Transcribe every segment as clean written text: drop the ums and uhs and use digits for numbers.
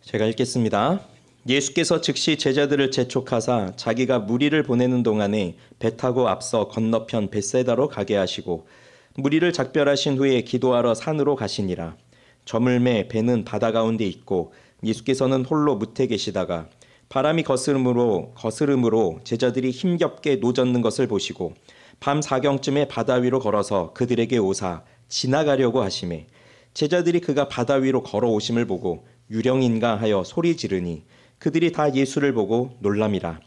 제가 읽겠습니다. 예수께서 즉시 제자들을 재촉하사 자기가 무리를 보내는 동안에 배 타고 앞서 건너편 벳세다로 가게 하시고 무리를 작별하신 후에 기도하러 산으로 가시니라. 저물매 배는 바다 가운데 있고 예수께서는 홀로 무태 계시다가 바람이 거스름으로 제자들이 힘겹게 노젓는 것을 보시고 밤 사경쯤에 바다 위로 걸어서 그들에게 오사 지나가려고 하시매 제자들이 그가 바다 위로 걸어오심을 보고 유령인가 하여 소리 지르니 그들이 다 예수를 보고 놀람이라.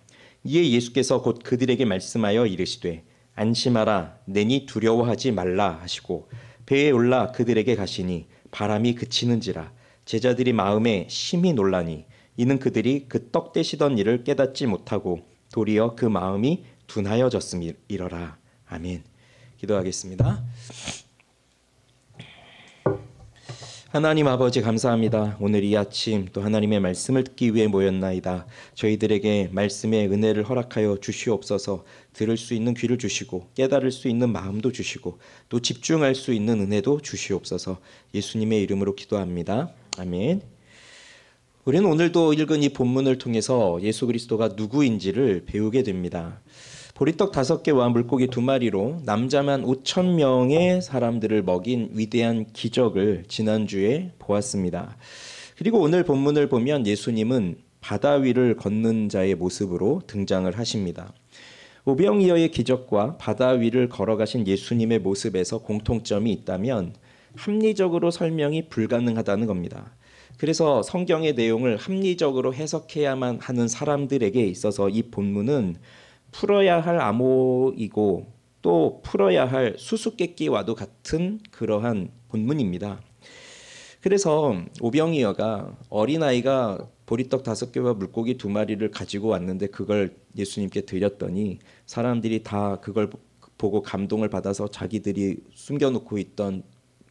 이에 예수께서 곧 그들에게 말씀하여 이르시되 안심하라 내니 두려워하지 말라 하시고 배에 올라 그들에게 가시니 바람이 그치는지라. 제자들이 마음에 심히 놀라니 이는 그들이 그 떡 떼시던 일을 깨닫지 못하고 도리어 그 마음이 둔하여졌음이러라. 아멘. 기도하겠습니다. 하나님 아버지 감사합니다. 오늘 이 아침 또 하나님의 말씀을 듣기 위해 모였나이다. 저희들에게 말씀의 은혜를 허락하여 주시옵소서. 들을 수 있는 귀를 주시고 깨달을 수 있는 마음도 주시고 또 집중할 수 있는 은혜도 주시옵소서. 예수님의 이름으로 기도합니다. 아멘. 우리는 오늘도 읽은 이 본문을 통해서 예수 그리스도가 누구인지를 배우게 됩니다. 보리떡 5개와 물고기 2마리로 남자만 5,000명의 사람들을 먹인 위대한 기적을 지난주에 보았습니다. 그리고 오늘 본문을 보면 예수님은 바다 위를 걷는 자의 모습으로 등장을 하십니다. 오병이어의 기적과 바다 위를 걸어가신 예수님의 모습에서 공통점이 있다면 합리적으로 설명이 불가능하다는 겁니다. 그래서 성경의 내용을 합리적으로 해석해야만 하는 사람들에게 있어서 이 본문은 풀어야 할 암호이고 또 풀어야 할 수수께끼와도 같은 그러한 본문입니다. 그래서 오병이어가 어린아이가 보리떡 5개와 물고기 2마리를 가지고 왔는데 그걸 예수님께 드렸더니 사람들이 다 그걸 보고 감동을 받아서 자기들이 숨겨놓고 있던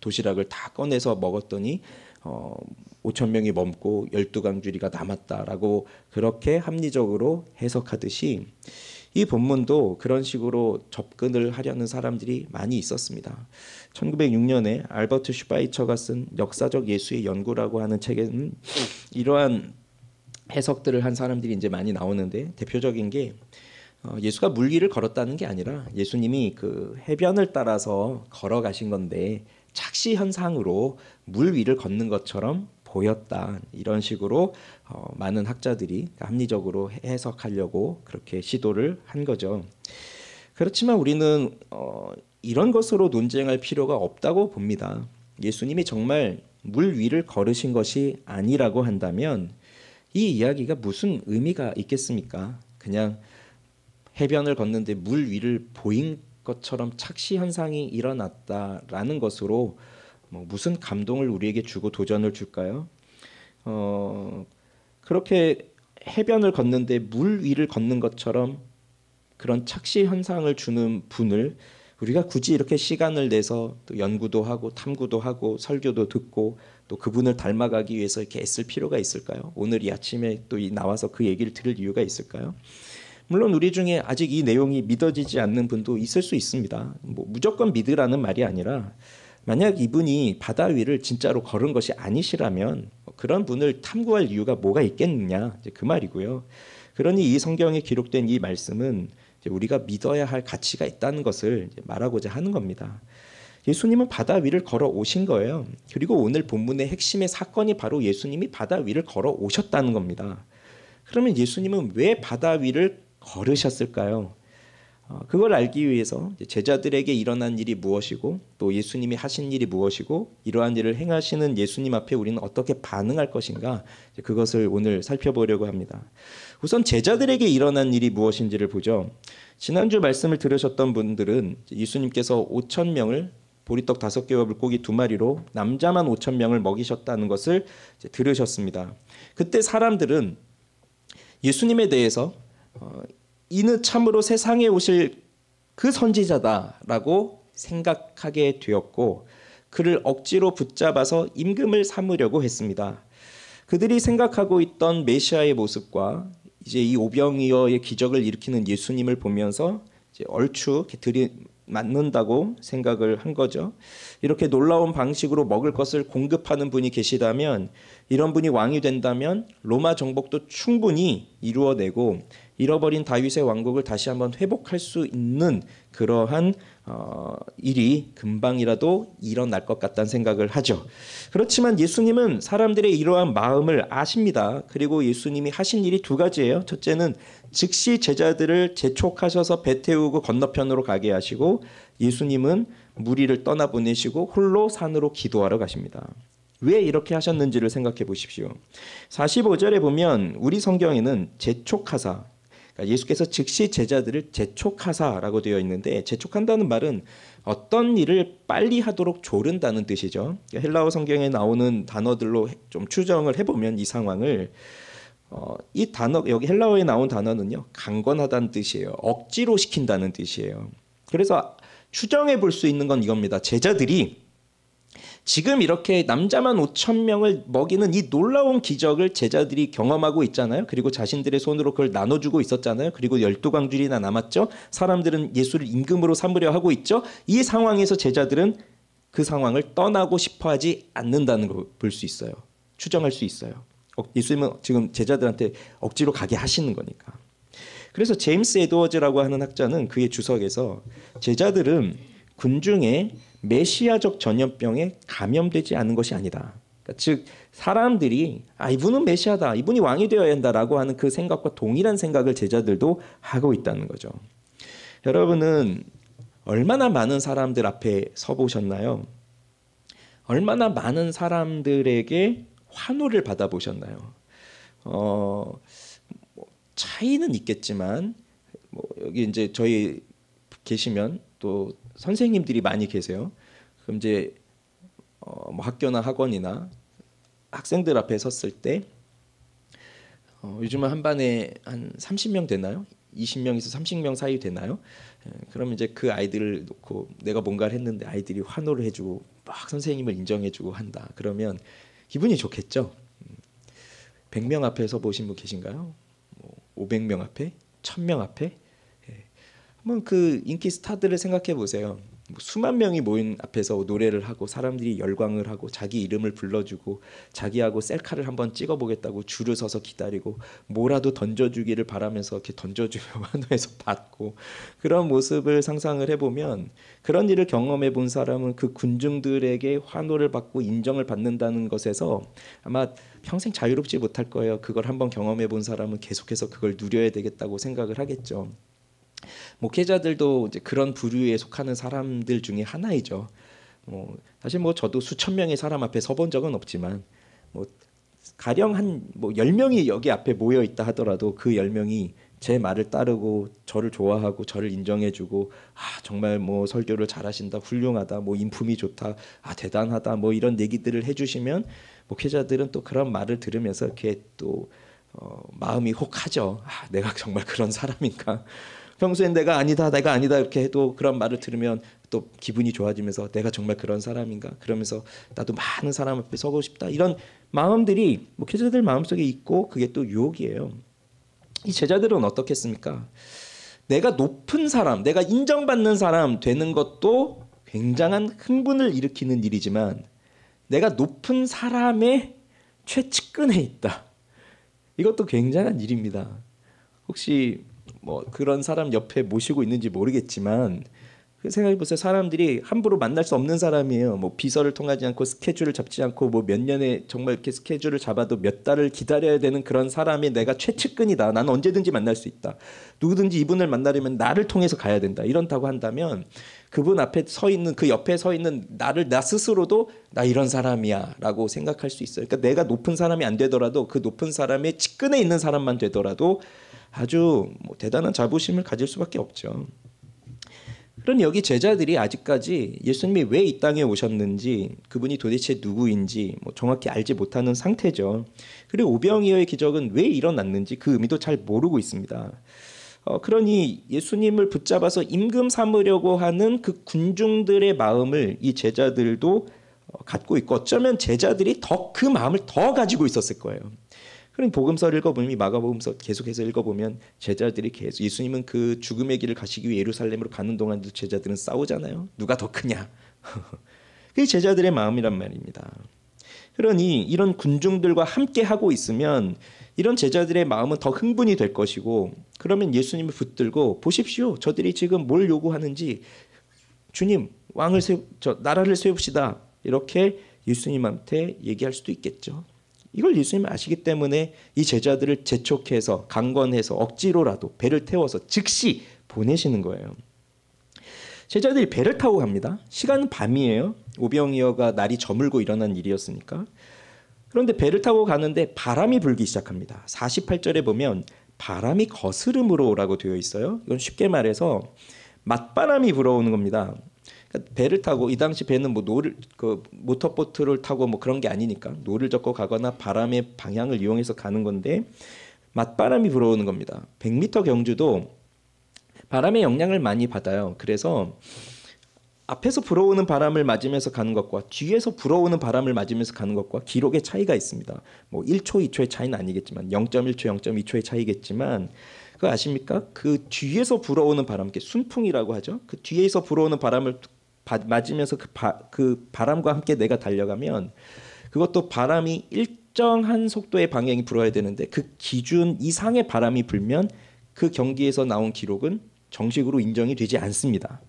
도시락을 다 꺼내서 먹었더니 5,000명이 넘고 12강주리가 남았다라고 그렇게 합리적으로 해석하듯이 이 본문도 그런 식으로 접근을 하려는 사람들이 많이 있었습니다. 1906년에 알버트 슈바이처가 쓴 역사적 예수의 연구라고 하는 책에는 이러한 해석들을 한 사람들이 이제 많이 나오는데 대표적인 게 예수가 물 위를 걸었다는 게 아니라 예수님이 그 해변을 따라서 걸어가신 건데 착시 현상으로 물 위를 걷는 것처럼 보였다. 이런 식으로 많은 학자들이 합리적으로 해석하려고 그렇게 시도를 한 거죠. 그렇지만 우리는 이런 것으로 논쟁할 필요가 없다고 봅니다. 예수님이 정말 물 위를 걸으신 것이 아니라고 한다면 이 이야기가 무슨 의미가 있겠습니까? 그냥 해변을 걷는데 물 위를 보인 것처럼 착시 현상이 일어났다라는 것으로 무슨 감동을 우리에게 주고 도전을 줄까요? 그렇게 해변을 걷는데 물 위를 걷는 것처럼 그런 착시 현상을 주는 분을 우리가 굳이 이렇게 시간을 내서 또 연구도 하고 탐구도 하고 설교도 듣고 또 그분을 닮아가기 위해서 이렇게 애쓸 필요가 있을까요? 오늘 이 아침에 또 나와서 그 얘기를 들을 이유가 있을까요? 물론 우리 중에 아직 이 내용이 믿어지지 않는 분도 있을 수 있습니다. 무조건 믿으라는 말이 아니라 만약 이분이 바다 위를 진짜로 걸은 것이 아니시라면 그런 분을 탐구할 이유가 뭐가 있겠느냐 이제 그 말이고요. 그러니 이 성경에 기록된 이 말씀은 이제 우리가 믿어야 할 가치가 있다는 것을 이제 말하고자 하는 겁니다. 예수님은 바다 위를 걸어 오신 거예요. 그리고 오늘 본문의 핵심의 사건이 바로 예수님이 바다 위를 걸어 오셨다는 겁니다. 그러면 예수님은 왜 바다 위를 걸으셨을까요? 그걸 알기 위해서 제자들에게 일어난 일이 무엇이고 또 예수님이 하신 일이 무엇이고 이러한 일을 행하시는 예수님 앞에 우리는 어떻게 반응할 것인가 그것을 오늘 살펴보려고 합니다. 우선 제자들에게 일어난 일이 무엇인지를 보죠. 지난주 말씀을 들으셨던 분들은 예수님께서 5,000명을 보리떡 5개와 물고기 2마리로 남자만 5,000명을 먹이셨다는 것을 들으셨습니다. 그때 사람들은 예수님에 대해서 이는 참으로 세상에 오실 그 선지자다라고 생각하게 되었고 그를 억지로 붙잡아서 임금을 삼으려고 했습니다. 그들이 생각하고 있던 메시아의 모습과 이제 이 오병이어의 기적을 일으키는 예수님을 보면서 이제 얼추 맞는다고 생각을 한 거죠. 이렇게 놀라운 방식으로 먹을 것을 공급하는 분이 계시다면, 이런 분이 왕이 된다면 로마 정복도 충분히 이루어내고 잃어버린 다윗의 왕국을 다시 한번 회복할 수 있는 그러한 일이 금방이라도 일어날 것 같다는 생각을 하죠. 그렇지만 예수님은 사람들의 이러한 마음을 아십니다. 그리고 예수님이 하신 일이 두 가지예요. 첫째는 즉시 제자들을 재촉하셔서 배 태우고 건너편으로 가게 하시고, 예수님은 무리를 떠나보내시고 홀로 산으로 기도하러 가십니다. 왜 이렇게 하셨는지를 생각해 보십시오. 45절에 보면 우리 성경에는 재촉하사, 그러니까 예수께서 즉시 제자들을 재촉하사라고 되어 있는데, 재촉한다는 말은 어떤 일을 빨리 하도록 조른다는 뜻이죠. 헬라어 성경에 나오는 단어들로 좀 추정을 해보면 이 상황을, 이 단어, 여기 헬라어에 나온 단어는요, 강권하다는 뜻이에요. 억지로 시킨다는 뜻이에요. 그래서 추정해 볼 수 있는 건 이겁니다. 제자들이 지금 이렇게 남자만 5,000명을 먹이는 이 놀라운 기적을 제자들이 경험하고 있잖아요. 그리고 자신들의 손으로 그걸 나눠주고 있었잖아요. 그리고 12광줄이나 남았죠. 사람들은 예수를 임금으로 삼으려 하고 있죠. 이 상황에서 제자들은 그 상황을 떠나고 싶어하지 않는다는 걸 볼 수 있어요. 추정할 수 있어요. 예수님은 지금 제자들한테 억지로 가게 하시는 거니까. 그래서 제임스 에드워즈라고 하는 학자는 그의 주석에서 제자들은 군중의 메시아적 전염병에 감염되지 않은 것이 아니다. 그러니까 즉 사람들이 이분은 메시아다, 이분이 왕이 되어야 한다라고 하는 그 생각과 동일한 생각을 제자들도 하고 있다는 거죠. 여러분은 얼마나 많은 사람들 앞에 서 보셨나요? 얼마나 많은 사람들에게 환호를 받아 보셨나요? 차이는 있겠지만 여기 이제 저희 계시면 또 선생님들이 많이 계세요. 그럼 이제 학교나 학원이나 학생들 앞에 섰을 때 요즘은 한 반에 한 30명 되나요? 20명에서 30명 사이 되나요? 그러면 이제 그 아이들을 놓고 내가 뭔가를 했는데 아이들이 환호를 해주고 막 선생님을 인정해주고 한다. 그러면 기분이 좋겠죠. 100명 앞에 서 보신 분 계신가요? 500명 앞에? 1000명 앞에? 한번 그 인기 스타들을 생각해 보세요. 수만 명이 모인 앞에서 노래를 하고 사람들이 열광을 하고 자기 이름을 불러주고 자기하고 셀카를 한번 찍어보겠다고 줄을 서서 기다리고 뭐라도 던져주기를 바라면서 이렇게 던져주며 환호해서 받고, 그런 모습을 상상을 해보면, 그런 일을 경험해 본 사람은 그 군중들에게 환호를 받고 인정을 받는다는 것에서 아마 평생 자유롭지 못할 거예요. 그걸 한번 경험해 본 사람은 계속해서 그걸 누려야 되겠다고 생각을 하겠죠. 목회자들도 이제 그런 부류에 속하는 사람들 중에 하나이죠. 사실 저도 수천 명의 사람 앞에 서본 적은 없지만 가령 한 10명이 여기 앞에 모여 있다 하더라도 그 10명이 제 말을 따르고 저를 좋아하고 저를 인정해주고 정말 설교를 잘하신다, 훌륭하다, 인품이 좋다, 대단하다, 이런 얘기들을 해주시면 목회자들은 또 그런 말을 들으면서 이렇게 또 마음이 혹하죠. 내가 정말 그런 사람인가? 평소엔 내가 아니다 이렇게 해도 그런 말을 들으면 또 기분이 좋아지면서 내가 정말 그런 사람인가? 그러면서 나도 많은 사람 앞에 서고 싶다. 이런 마음들이 목회자들 마음속에 있고, 그게 또 유혹이에요. 이 제자들은 어떻겠습니까? 내가 높은 사람, 내가 인정받는 사람 되는 것도 굉장한 흥분을 일으키는 일이지만, 내가 높은 사람의 최측근에 있다. 이것도 굉장한 일입니다. 혹시 그런 사람 옆에 모시고 있는지 모르겠지만 생각해 보세요. 사람들이 함부로 만날 수 없는 사람이에요. 비서를 통하지 않고 스케줄을 잡지 않고 몇 년에 정말 이렇게 스케줄을 잡아도 몇 달을 기다려야 되는 그런 사람이 내가 최측근이다. 나는 언제든지 만날 수 있다. 누구든지 이분을 만나려면 나를 통해서 가야 된다. 이런다고 한다면 그분 앞에 서 있는, 그 옆에 서 있는 나 스스로도 나 이런 사람이야라고 생각할 수 있어요. 그러니까 내가 높은 사람이 안 되더라도 그 높은 사람의 측근에 있는 사람만 되더라도 아주 대단한 자부심을 가질 수밖에 없죠. 그러니 여기 제자들이 아직까지 예수님이 왜 이 땅에 오셨는지, 그분이 도대체 누구인지 정확히 알지 못하는 상태죠. 그리고 오병이어의 기적은 왜 일어났는지 그 의미도 잘 모르고 있습니다. 그러니 예수님을 붙잡아서 임금 삼으려고 하는 그 군중들의 마음을 이 제자들도 갖고 있고, 어쩌면 제자들이 그 마음을 더 가지고 있었을 거예요. 그럼 복음서를 읽어보면 이 마가복음서 계속해서 읽어보면 제자들이 계속 예수님은 그 죽음의 길을 가시기 위해 예루살렘으로 가는 동안도 제자들은 싸우잖아요. 누가 더 크냐. 그게 제자들의 마음이란 말입니다. 그러니 이런 군중들과 함께 하고 있으면 이런 제자들의 마음은 더 흥분이 될 것이고 그러면 예수님을 붙들고 보십시오. 저들이 지금 뭘 요구하는지 주님 나라를 세웁시다. 이렇게 예수님한테 얘기할 수도 있겠죠. 이걸 예수님은 아시기 때문에 이 제자들을 재촉해서 강권해서 억지로라도 배를 태워서 즉시 보내시는 거예요. 제자들이 배를 타고 갑니다. 시간은 밤이에요. 오병이어가 날이 저물고 일어난 일이었으니까. 그런데 배를 타고 가는데 바람이 불기 시작합니다. 48절에 보면 바람이 거스름으로라고 되어 있어요. 이건 쉽게 말해서 맞바람이 불어오는 겁니다. 그러니까 배를 타고 이 당시 배는 뭐 모터보트를 타고 뭐 그런 게 아니니까 노를 젓고 가거나 바람의 방향을 이용해서 가는 건데 맞바람이 불어오는 겁니다. 100m 경주도 바람의 영향을 많이 받아요. 그래서 앞에서 불어오는 바람을 맞으면서 가는 것과 뒤에서 불어오는 바람을 맞으면서 가는 것과 기록의 차이가 있습니다. 뭐 1초, 2초의 차이는 아니겠지만 0.1초, 0.2초의 차이겠지만 그거 아십니까? 그 뒤에서 불어오는 바람, 순풍이라고 하죠. 그 뒤에서 불어오는 바람을 맞으면서 그 바람과 함께 내가 달려가면 그것도 바람이 일정한 속도의 방향이 불어야 되는데 그 기준 이상의 바람이 불면 그 경기에서 나온 기록은 정식으로 인정이 되지 않습니다.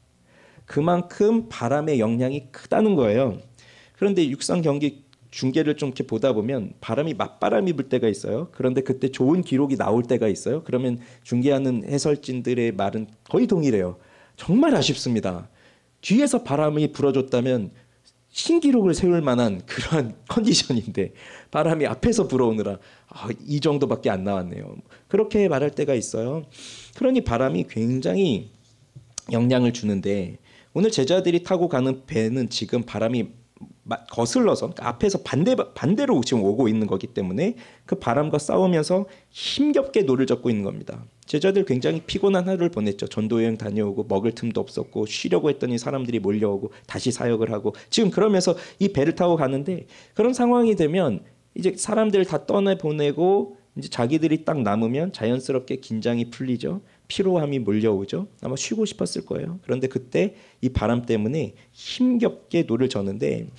그만큼 바람의 영향이 크다는 거예요. 그런데 육상 경기 중계를 좀 이렇게 보다 보면 맞바람이 불 때가 있어요. 그런데 그때 좋은 기록이 나올 때가 있어요. 그러면 중계하는 해설진들의 말은 거의 동일해요. 정말 아쉽습니다. 뒤에서 바람이 불어줬다면 신기록을 세울 만한 그런 컨디션인데 바람이 앞에서 불어오느라 이 정도밖에 안 나왔네요. 그렇게 말할 때가 있어요. 그러니 바람이 굉장히 영향을 주는데 오늘 제자들이 타고 가는 배는 지금 바람이 거슬러서 앞에서 반대로 지금 오고 있는 거기 때문에 그 바람과 싸우면서 힘겹게 노를 젓고 있는 겁니다. 제자들 굉장히 피곤한 하루를 보냈죠. 전도여행 다녀오고 먹을 틈도 없었고 쉬려고 했더니 사람들이 몰려오고 다시 사역을 하고 지금 그러면서 이 배를 타고 가는데 그런 상황이 되면 이제 사람들 다 떠내보내고 이제 자기들이 딱 남으면 자연스럽게 긴장이 풀리죠. 피로함이 몰려오죠. 아마 쉬고 싶었을 거예요. 그런데 그때 이 바람 때문에 힘겹게 노를 저는데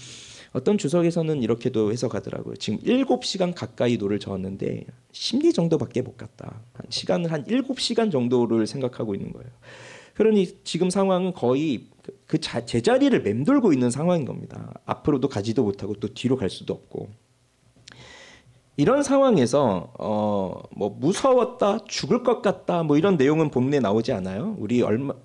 어떤 주석에서는 이렇게도 해석하더라고요. 지금 7시간 가까이 노를 저었는데 심리 정도밖에 못 갔다. 시간을 한 7시간 정도를 생각하고 있는 거예요. 그러니 지금 상황은 거의 제자리를 맴돌고 있는 상황인 겁니다. 앞으로도 가지도 못하고 또 뒤로 갈 수도 없고. 이런 상황에서 뭐 무서웠다, 죽을 것 같다, 뭐 이런 내용은 본문에 나오지 않아요. 우리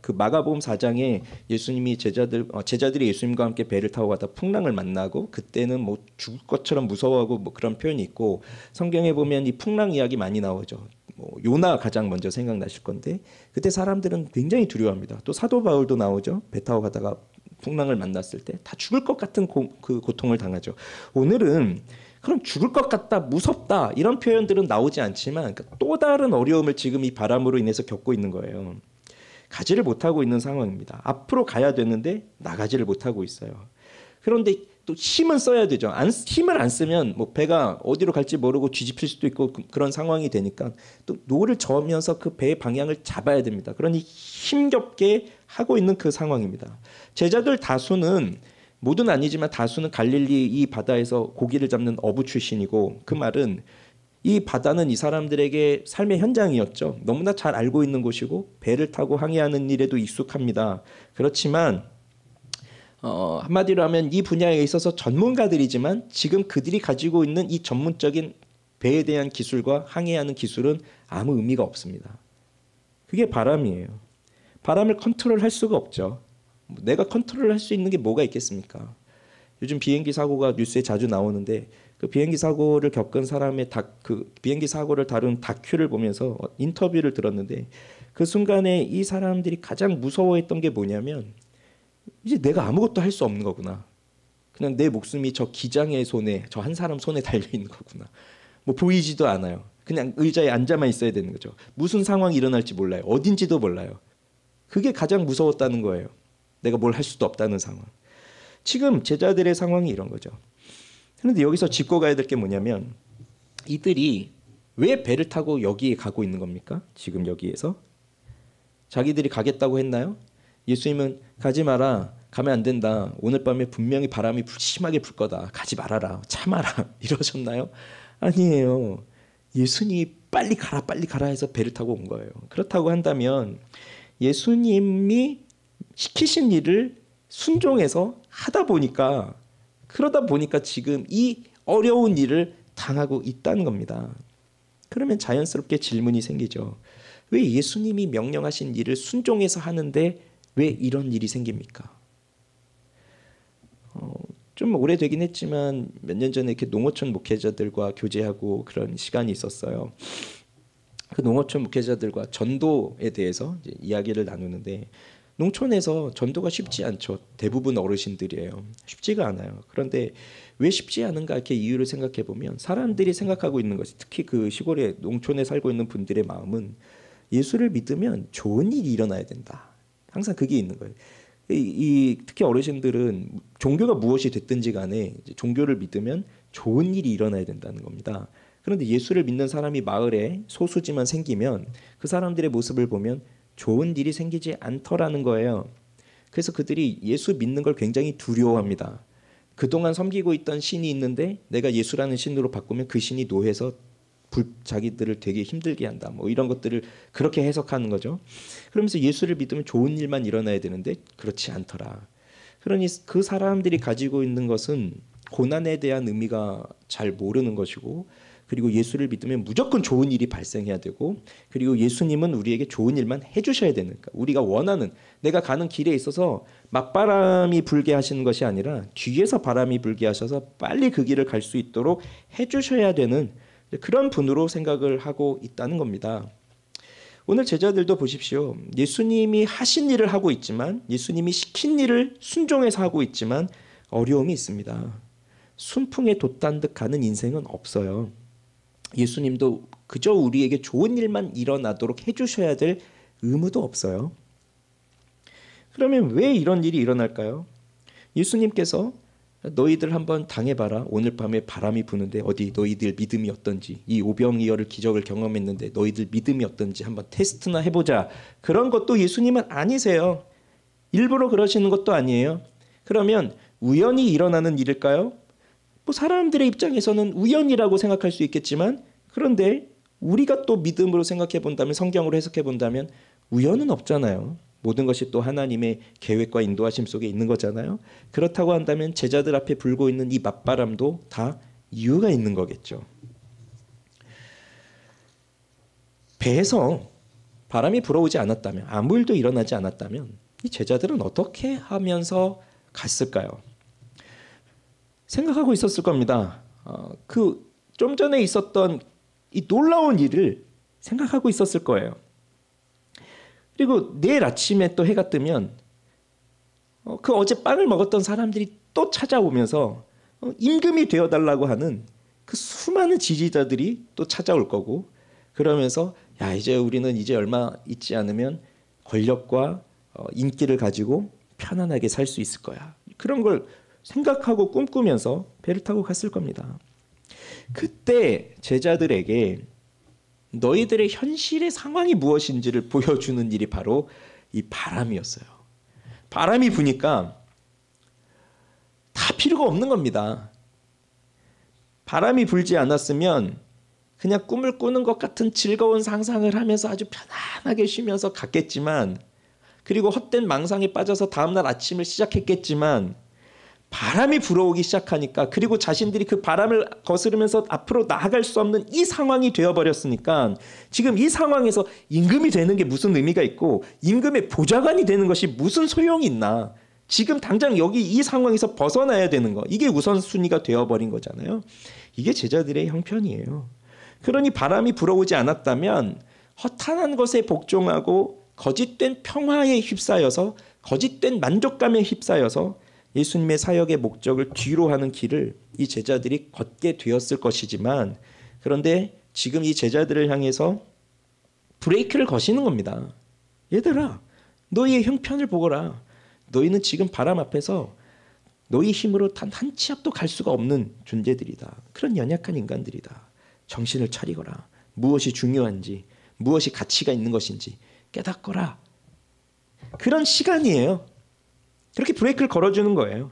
마가복음 4장에 예수님이 제자들이 예수님과 함께 배를 타고 가다 풍랑을 만나고 그때는 뭐 죽을 것처럼 무서워하고 뭐 그런 표현이 있고 성경에 보면 이 풍랑 이야기 많이 나오죠. 뭐 요나 가장 먼저 생각나실 건데 그때 사람들은 굉장히 두려워합니다. 또 사도 바울도 나오죠. 배 타고 가다가 풍랑을 만났을 때 다 죽을 것 같은 그 고통을 당하죠. 오늘은 그럼 죽을 것 같다, 무섭다 이런 표현들은 나오지 않지만 또 다른 어려움을 지금 이 바람으로 인해서 겪고 있는 거예요. 가지를 못하고 있는 상황입니다. 앞으로 가야 되는데 나가지를 못하고 있어요. 그런데 또 힘은 써야 되죠. 힘을 안 쓰면 뭐 배가 어디로 갈지 모르고 뒤집힐 수도 있고 그런 상황이 되니까 또 노를 저으면서 그 배의 방향을 잡아야 됩니다. 그러니 힘겹게 하고 있는 그 상황입니다. 제자들 다수는 모두는 아니지만 다수는 갈릴리 이 바다에서 고기를 잡는 어부 출신이고 그 말은 이 바다는 이 사람들에게 삶의 현장이었죠. 너무나 잘 알고 있는 곳이고 배를 타고 항해하는 일에도 익숙합니다. 그렇지만 한마디로 하면 이 분야에 있어서 전문가들이지만 지금 그들이 가지고 있는 이 전문적인 배에 대한 기술과 항해하는 기술은 아무 의미가 없습니다. 그게 바람이에요. 바람을 컨트롤할 수가 없죠. 내가 컨트롤할 수 있는 게 뭐가 있겠습니까? 요즘 비행기 사고가 뉴스에 자주 나오는데 그 비행기 사고를 겪은 사람의 그 비행기 사고를 다룬 다큐를 보면서 인터뷰를 들었는데 그 순간에 이 사람들이 가장 무서워했던 게 뭐냐면 이제 내가 아무것도 할 수 없는 거구나. 그냥 내 목숨이 저 기장의 손에 저 한 사람 손에 달려 있는 거구나. 뭐 보이지도 않아요. 그냥 의자에 앉아만 있어야 되는 거죠. 무슨 상황이 일어날지 몰라요. 어딘지도 몰라요. 그게 가장 무서웠다는 거예요. 내가 뭘 할 수도 없다는 상황. 지금 제자들의 상황이 이런 거죠. 그런데 여기서 짚고 가야 될 게 뭐냐면 이들이 왜 배를 타고 여기에 가고 있는 겁니까? 지금 여기에서 자기들이 가겠다고 했나요? 예수님은 가지 마라, 가면 안 된다, 오늘 밤에 분명히 바람이 심하게 불 거다, 가지 말아라, 참아라 이러셨나요? 아니에요. 예수님이 빨리 가라 해서 배를 타고 온 거예요. 그렇다고 한다면 예수님이 시키신 일을 순종해서 그러다 보니까 지금 이 어려운 일을 당하고 있다는 겁니다. 그러면 자연스럽게 질문이 생기죠. 왜 예수님이 명령하신 일을 순종해서 하는데 왜 이런 일이 생깁니까? 좀 오래되긴 했지만 몇 년 전에 이렇게 농어촌 목회자들과 교제하고 그런 시간이 있었어요. 그 농어촌 목회자들과 전도에 대해서 이제 이야기를 나누는데, 농촌에서 전도가 쉽지 않죠. 대부분 어르신들이에요. 쉽지가 않아요. 그런데 왜 쉽지 않은가 이렇게 이유를 생각해 보면, 사람들이 생각하고 있는 것이, 특히 그 시골에 농촌에 살고 있는 분들의 마음은 예수를 믿으면 좋은 일이 일어나야 된다. 항상 그게 있는 거예요. 특히 어르신들은 종교가 무엇이 됐든지 간에 종교를 믿으면 좋은 일이 일어나야 된다는 겁니다. 그런데 예수를 믿는 사람이 마을에 소수지만 생기면 그 사람들의 모습을 보면 좋은 일이 생기지 않더라는 거예요. 그래서 그들이 예수 믿는 걸 굉장히 두려워합니다. 그동안 섬기고 있던 신이 있는데 내가 예수라는 신으로 바꾸면 그 신이 노해서 자기들을 되게 힘들게 한다, 뭐 이런 것들을 그렇게 해석하는 거죠. 그러면서 예수를 믿으면 좋은 일만 일어나야 되는데 그렇지 않더라. 그러니 그 사람들이 가지고 있는 것은 고난에 대한 의미가 잘 모르는 것이고, 그리고 예수를 믿으면 무조건 좋은 일이 발생해야 되고, 그리고 예수님은 우리에게 좋은 일만 해주셔야 되는, 우리가 원하는, 내가 가는 길에 있어서 맞바람이 불게 하시는 것이 아니라 뒤에서 바람이 불게 하셔서 빨리 그 길을 갈 수 있도록 해주셔야 되는 그런 분으로 생각을 하고 있다는 겁니다. 오늘 제자들도 보십시오. 예수님이 하신 일을 하고 있지만, 예수님이 시킨 일을 순종해서 하고 있지만 어려움이 있습니다. 순풍에 돛단 듯 가는 인생은 없어요. 예수님도 그저 우리에게 좋은 일만 일어나도록 해주셔야 될 의무도 없어요. 그러면 왜 이런 일이 일어날까요? 예수님께서 너희들 한번 당해봐라. 오늘 밤에 바람이 부는데 어디 너희들 믿음이 어떤지, 이 오병이어를 기적을 경험했는데 너희들 믿음이 어떤지 한번 테스트나 해보자. 그런 것도 예수님은 아니세요. 일부러 그러시는 것도 아니에요. 그러면 우연히 일어나는 일일까요? 뭐 사람들의 입장에서는 우연이라고 생각할 수 있겠지만, 그런데 우리가 또 믿음으로 생각해 본다면, 성경으로 해석해 본다면 우연은 없잖아요. 모든 것이 또 하나님의 계획과 인도하심 속에 있는 거잖아요. 그렇다고 한다면 제자들 앞에 불고 있는 이 맞바람도 다 이유가 있는 거겠죠. 배에서 바람이 불어오지 않았다면, 아무 일도 일어나지 않았다면 이 제자들은 어떻게 하면서 갔을까요? 생각하고 있었을 겁니다. 좀 전에 있었던 이 놀라운 일을 생각하고 있었을 거예요. 그리고 내일 아침에 또 해가 뜨면 그 어제 빵을 먹었던 사람들이 또 찾아오면서 임금이 되어달라고 하는 그 수많은 지지자들이 또 찾아올 거고, 그러면서 야, 이제 우리는 이제 얼마 있지 않으면 권력과 인기를 가지고 편안하게 살 수 있을 거야. 그런 걸 생각하고 꿈꾸면서 배를 타고 갔을 겁니다. 그때 제자들에게 너희들의 현실의 상황이 무엇인지를 보여주는 일이 바로 이 바람이었어요. 바람이 부니까 다 필요가 없는 겁니다. 바람이 불지 않았으면 그냥 꿈을 꾸는 것 같은 즐거운 상상을 하면서 아주 편안하게 쉬면서 갔겠지만, 그리고 헛된 망상에 빠져서 다음날 아침을 시작했겠지만, 바람이 불어오기 시작하니까, 그리고 자신들이 그 바람을 거스르면서 앞으로 나아갈 수 없는 이 상황이 되어버렸으니까, 지금 이 상황에서 임금이 되는 게 무슨 의미가 있고 임금의 보좌관이 되는 것이 무슨 소용이 있나. 지금 당장 여기 이 상황에서 벗어나야 되는 거, 이게 우선순위가 되어버린 거잖아요. 이게 제자들의 형편이에요. 그러니 바람이 불어오지 않았다면 허탄한 것에 복종하고 거짓된 평화에 휩싸여서, 거짓된 만족감에 휩싸여서 예수님의 사역의 목적을 뒤로 하는 길을 이 제자들이 걷게 되었을 것이지만, 그런데 지금 이 제자들을 향해서 브레이크를 거시는 겁니다. 얘들아, 너희의 형편을 보거라. 너희는 지금 바람 앞에서 너희 힘으로 단 한 치 앞도 갈 수가 없는 존재들이다. 그런 연약한 인간들이다. 정신을 차리거라. 무엇이 중요한지, 무엇이 가치가 있는 것인지 깨닫거라. 그런 시간이에요. 그렇게 브레이크를 걸어주는 거예요.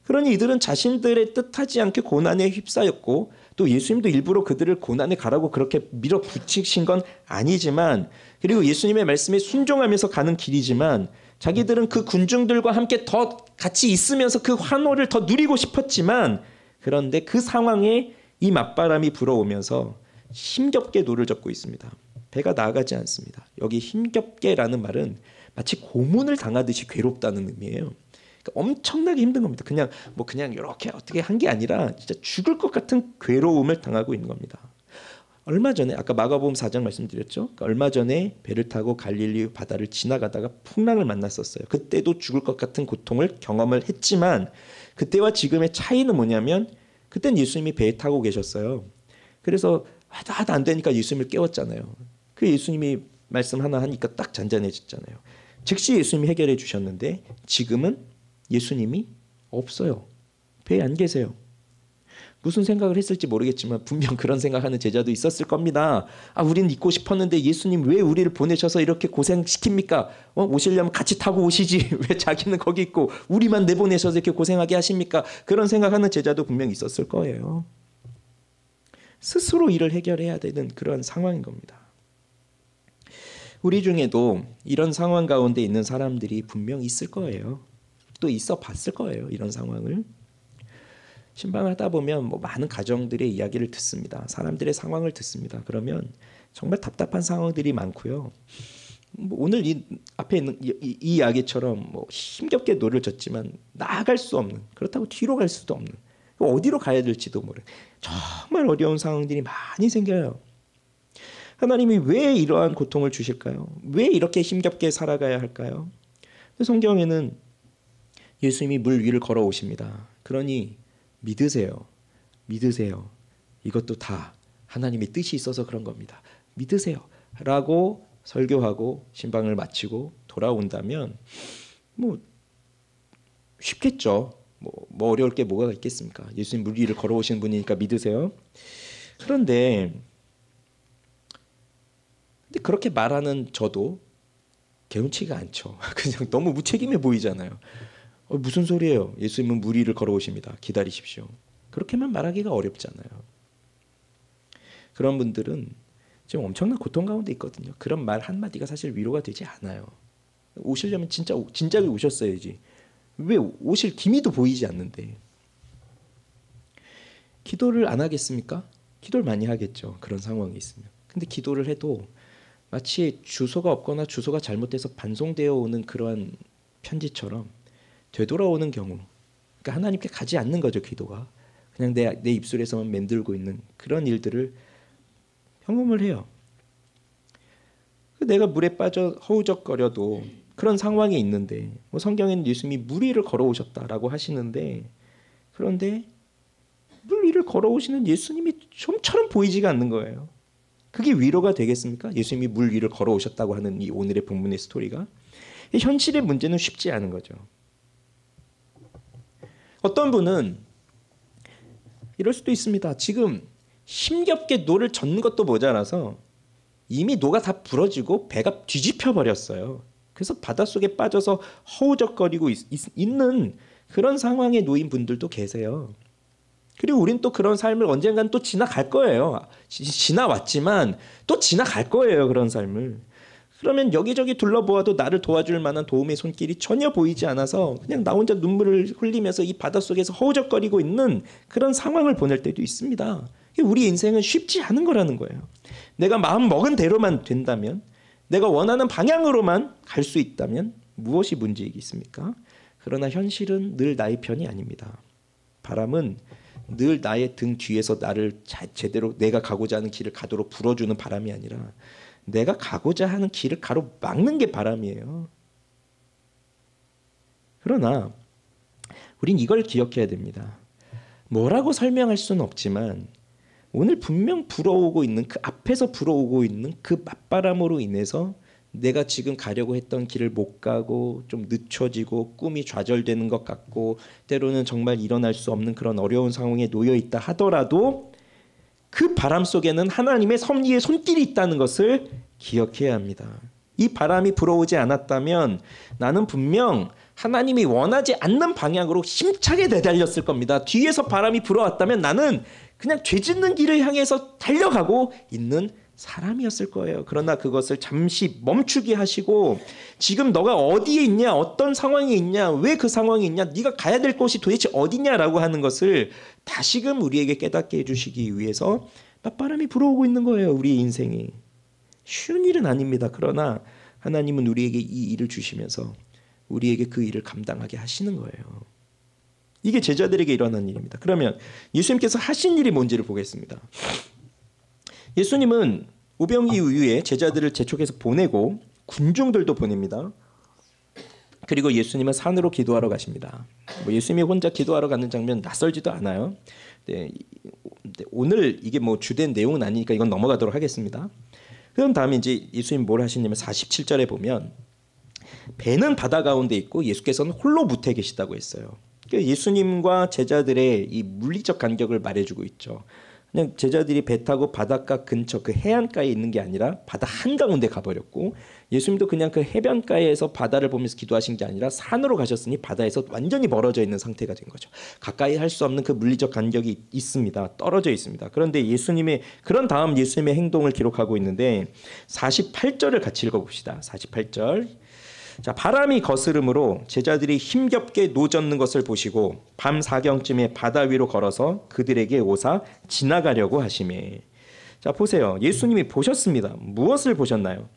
그러니 이들은 자신들의 뜻하지 않게 고난에 휩싸였고, 또 예수님도 일부러 그들을 고난에 가라고 그렇게 밀어붙이신 건 아니지만, 그리고 예수님의 말씀에 순종하면서 가는 길이지만, 자기들은 그 군중들과 함께 더 같이 있으면서 그 환호를 더 누리고 싶었지만, 그런데 그 상황에 이 맞바람이 불어오면서 힘겹게 노를 젓고 있습니다. 배가 나아가지 않습니다. 여기 힘겹게라는 말은 마치 고문을 당하듯이 괴롭다는 의미예요. 그러니까 엄청나게 힘든 겁니다. 그냥 이렇게 어떻게 한 게 아니라 진짜 죽을 것 같은 괴로움을 당하고 있는 겁니다. 얼마 전에 아까 마가복음 4장 말씀드렸죠. 그러니까 얼마 전에 배를 타고 갈릴리 바다를 지나가다가 풍랑을 만났었어요. 그때도 죽을 것 같은 고통을 경험을 했지만, 그때와 지금의 차이는 뭐냐면, 그땐 예수님이 배에 타고 계셨어요. 그래서 하다 안 되니까 예수님을 깨웠잖아요. 그 예수님이 말씀 하나 하니까 딱 잔잔해졌잖아요. 즉시 예수님이 해결해 주셨는데, 지금은 예수님이 없어요. 배에 안 계세요. 무슨 생각을 했을지 모르겠지만 분명 그런 생각하는 제자도 있었을 겁니다. 우린 있고 싶었는데 예수님 왜 우리를 보내셔서 이렇게 고생시킵니까? 오시려면 같이 타고 오시지. 왜 자기는 거기 있고 우리만 내보내셔서 이렇게 고생하게 하십니까? 그런 생각하는 제자도 분명 있었을 거예요. 스스로 일을 해결해야 되는 그런 상황인 겁니다. 우리 중에도 이런 상황 가운데 있는 사람들이 분명 있을 거예요. 또 있어 봤을 거예요. 이런 상황을. 신방을 하다 보면 많은 가정들의 이야기를 듣습니다. 사람들의 상황을 듣습니다. 그러면 정말 답답한 상황들이 많고요. 오늘 이 앞에 있는 이 이야기처럼 힘겹게 노를 졌지만 나아갈 수 없는, 그렇다고 뒤로 갈 수도 없는, 어디로 가야 될지도 모르는 정말 어려운 상황들이 많이 생겨요. 하나님이 왜 이러한 고통을 주실까요? 왜 이렇게 힘겹게 살아가야 할까요? 성경에는 예수님이 물 위를 걸어오십니다. 그러니 믿으세요. 믿으세요. 이것도 다 하나님의 뜻이 있어서 그런 겁니다. 믿으세요. 라고 설교하고 신방을 마치고 돌아온다면 쉽겠죠. 뭐 어려울 게 뭐가 있겠습니까? 예수님 물 위를 걸어오신 분이니까 믿으세요. 그런데 그렇게 말하는 저도 개운치가 않죠. 그냥 너무 무책임해 보이잖아요. 무슨 소리예요? 예수님은 물 위를 걸어오십니다. 기다리십시오. 그렇게만 말하기가 어렵잖아요. 그런 분들은 지금 엄청난 고통 가운데 있거든요. 그런 말 한마디가 사실 위로가 되지 않아요. 오시려면 진작에 오셨어야지. 왜 오실 기미도 보이지 않는데. 기도를 안 하겠습니까? 기도를 많이 하겠죠. 그런 상황이 있으면. 근데 기도를 해도 마치 주소가 없거나 주소가 잘못돼서 반송되어 오는 그러한 편지처럼 되돌아오는 경우, 그러니까 하나님께 가지 않는 거죠. 기도가 그냥 내 입술에서만 맴돌고 있는 그런 일들을 경험을 해요. 내가 물에 빠져 허우적거려도 그런 상황이 있는데, 성경에는 예수님이 물 위를 걸어오셨다라고 하시는데, 그런데 물 위를 걸어오시는 예수님이 좀처럼 보이지가 않는 거예요. 그게 위로가 되겠습니까? 예수님이 물 위를 걸어오셨다고 하는 이 오늘의 본문의 스토리가. 현실의 문제는 쉽지 않은 거죠. 어떤 분은 이럴 수도 있습니다. 지금 힘겹게 노를 젓는 것도 모자라서 이미 노가 다 부러지고 배가 뒤집혀 버렸어요. 그래서 바닷속에 빠져서 허우적거리고 있는 그런 상황에 놓인 분들도 계세요. 그리고 우린 또 그런 삶을 언젠간 또 지나갈 거예요. 지나왔지만 또 지나갈 거예요. 그런 삶을. 그러면 여기저기 둘러보아도 나를 도와줄 만한 도움의 손길이 전혀 보이지 않아서 그냥 나 혼자 눈물을 흘리면서 이 바닷속에서 허우적거리고 있는 그런 상황을 보낼 때도 있습니다. 우리 인생은 쉽지 않은 거라는 거예요. 내가 마음 먹은 대로만 된다면, 내가 원하는 방향으로만 갈 수 있다면 무엇이 문제이겠습니까? 그러나 현실은 늘 나의 편이 아닙니다. 바람은 늘 나의 등 뒤에서 나를 제대로 내가 가고자 하는 길을 가도록 불어주는 바람이 아니라 내가 가고자 하는 길을 가로막는 게 바람이에요. 그러나 우린 이걸 기억해야 됩니다. 뭐라고 설명할 수는 없지만 오늘 분명 불어오고 있는, 그 앞에서 불어오고 있는 그 맞바람으로 인해서 내가 지금 가려고 했던 길을 못 가고 좀 늦춰지고 꿈이 좌절되는 것 같고 때로는 정말 일어날 수 없는 그런 어려운 상황에 놓여 있다 하더라도 그 바람 속에는 하나님의 섭리의 손길이 있다는 것을 기억해야 합니다. 이 바람이 불어오지 않았다면 나는 분명 하나님이 원하지 않는 방향으로 힘차게 내달렸을 겁니다. 뒤에서 바람이 불어왔다면 나는 그냥 죄 짓는 길을 향해서 달려가고 있는 사람이었을 거예요. 그러나 그것을 잠시 멈추게 하시고 지금 너가 어디에 있냐, 어떤 상황에 있냐, 왜 그 상황에 있냐, 네가 가야 될 곳이 도대체 어디냐라고 하는 것을 다시금 우리에게 깨닫게 해주시기 위해서 맞바람이 불어오고 있는 거예요. 우리의 인생이. 쉬운 일은 아닙니다. 그러나 하나님은 우리에게 이 일을 주시면서 우리에게 그 일을 감당하게 하시는 거예요. 이게 제자들에게 일어난 일입니다. 그러면 예수님께서 하신 일이 뭔지를 보겠습니다. 예수님은 오병이 이후에 제자들을 제촉해서 보내고 군중들도 보냅니다. 그리고 예수님은 산으로 기도하러 가십니다. 예수님이 혼자 기도하러 가는 장면 낯설지도 않아요. 오늘 이게 주된 내용은 아니니까 이건 넘어가도록 하겠습니다. 그런 다음에 이제 예수님 뭘 하시냐면 47절에 보면 배는 바다 가운데 있고 예수께서는 홀로 무태에 계시다고 했어요. 예수님과 제자들의 이 물리적 간격을 말해주고 있죠. 그냥 제자들이 배 타고 바닷가 근처 그 해안가에 있는 게 아니라 바다 한가운데 가버렸고 예수님도 그냥 그 해변가에서 바다를 보면서 기도하신 게 아니라 산으로 가셨으니 바다에서 완전히 멀어져 있는 상태가 된 거죠. 가까이 할 수 없는 그 물리적 간격이 있습니다. 떨어져 있습니다. 그런데 그런 다음 예수님의 행동을 기록하고 있는데 48절을 같이 읽어봅시다. 48절. 자, 바람이 거스름으로 제자들이 힘겹게 노젓는 것을 보시고 밤 사경쯤에 바다 위로 걸어서 그들에게 오사 지나가려고 하시매. 자, 보세요. 예수님이 보셨습니다. 무엇을 보셨나요?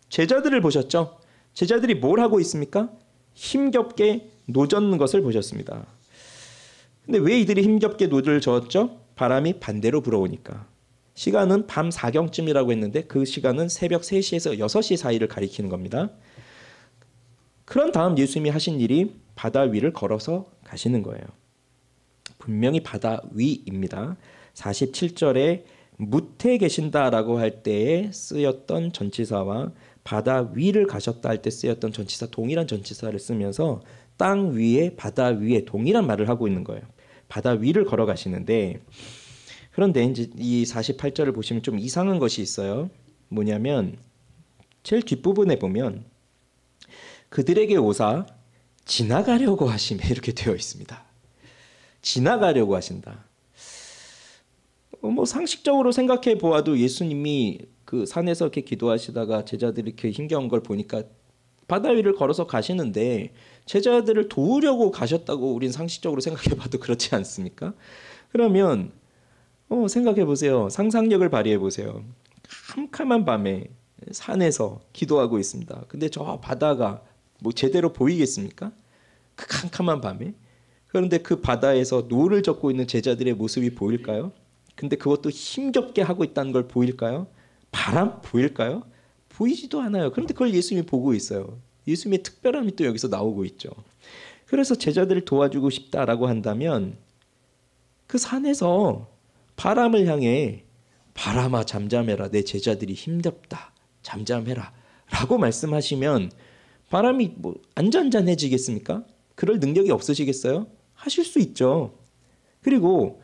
제자들을 보셨죠? 제자들이 뭘 하고 있습니까? 힘겹게 노젓는 것을 보셨습니다. 근데 왜 이들이 힘겹게 노를 저었죠? 바람이 반대로 불어오니까. 시간은 밤 사경쯤이라고 했는데 그 시간은 새벽 3시에서 6시 사이를 가리키는 겁니다. 그런 다음 예수님이 하신 일이 바다 위를 걸어서 가시는 거예요. 분명히 바다 위입니다. 47절에 무태에 계신다라고 할 때에 쓰였던 전치사와 바다 위를 가셨다 할 때 쓰였던 전치사 동일한 전치사를 쓰면서 땅 위에 바다 위에 동일한 말을 하고 있는 거예요. 바다 위를 걸어가시는데 그런데 이제 이 48절을 보시면 좀 이상한 것이 있어요. 뭐냐면 제일 뒷부분에 보면 그들에게 오사 지나가려고 하시매 이렇게 되어 있습니다. 지나가려고 하신다. 상식적으로 생각해 보아도 예수님이 그 산에서 이렇게 기도하시다가 제자들이 이렇게 힘겨운 걸 보니까 바다 위를 걸어서 가시는데 제자들을 도우려고 가셨다고 우린 상식적으로 생각해 봐도 그렇지 않습니까? 그러면 생각해 보세요. 상상력을 발휘해 보세요. 캄캄한 밤에 산에서 기도하고 있습니다. 근데 저 바다가 제대로 보이겠습니까? 그 캄캄한 밤에. 그런데 그 바다에서 노를 젓고 있는 제자들의 모습이 보일까요? 근데 그것도 힘겹게 하고 있다는 걸 보일까요? 바람 보일까요? 보이지도 않아요. 그런데 그걸 예수님이 보고 있어요. 예수님의 특별함이 또 여기서 나오고 있죠. 그래서 제자들을 도와주고 싶다라고 한다면 그 산에서 바람을 향해 바람아 잠잠해라. 내 제자들이 힘겹다. 잠잠해라. 라고 말씀하시면 바람이 안잔잔해지겠습니까? 그럴 능력이 없으시겠어요? 하실 수 있죠. 그리고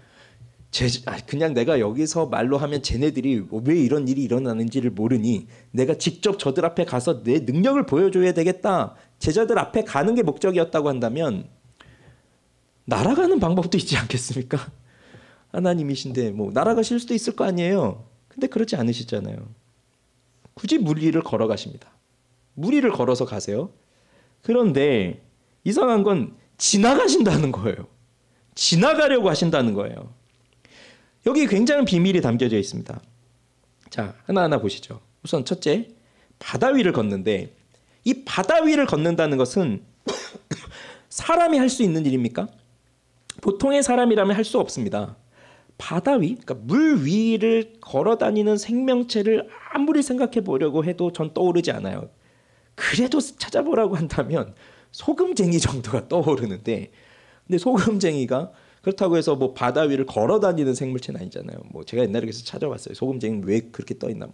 그냥 내가 여기서 말로 하면 쟤네들이 왜 이런 일이 일어나는지를 모르니 내가 직접 저들 앞에 가서 내 능력을 보여줘야 되겠다. 제자들 앞에 가는 게 목적이었다고 한다면 날아가는 방법도 있지 않겠습니까? 하나님이신데 날아가실 수도 있을 거 아니에요. 근데 그렇지 않으시잖아요. 굳이 물 위를 걸어가십니다. 물 위를 걸어서 가세요. 그런데 이상한 건 지나가신다는 거예요. 지나가려고 하신다는 거예요. 여기 굉장한 비밀이 담겨져 있습니다. 자, 하나하나 보시죠. 우선 첫째, 바다 위를 걷는데 이 바다 위를 걷는다는 것은 사람이 할 수 있는 일입니까? 보통의 사람이라면 할 수 없습니다. 바다 위, 그러니까 물 위를 걸어다니는 생명체를 아무리 생각해 보려고 해도 전 떠오르지 않아요. 그래도 찾아보라고 한다면 소금쟁이 정도가 떠오르는데, 근데 소금쟁이가 그렇다고 해서 바다 위를 걸어다니는 생물체는 아니잖아요. 제가 옛날에 그래서 찾아봤어요. 소금쟁이는 왜 그렇게 떠 있나?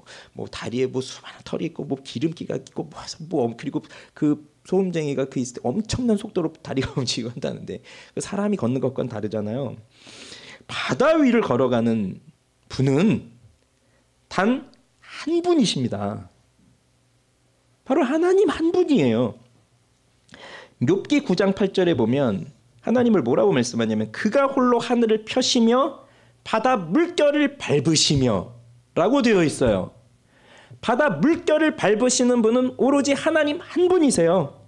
다리에 수많은 털이 있고 기름기가 있고 그리고 그 소금쟁이가 그 있을 때 엄청난 속도로 다리가 움직이고 한다는데 그 사람이 걷는 것과는 다르잖아요. 바다 위를 걸어가는 분은 단 한 분이십니다. 바로 하나님 한 분이에요. 욥기 9장 8절에 보면 하나님을 뭐라고 말씀하냐면 그가 홀로 하늘을 펴시며 바다 물결을 밟으시며 라고 되어 있어요. 바다 물결을 밟으시는 분은 오로지 하나님 한 분이세요.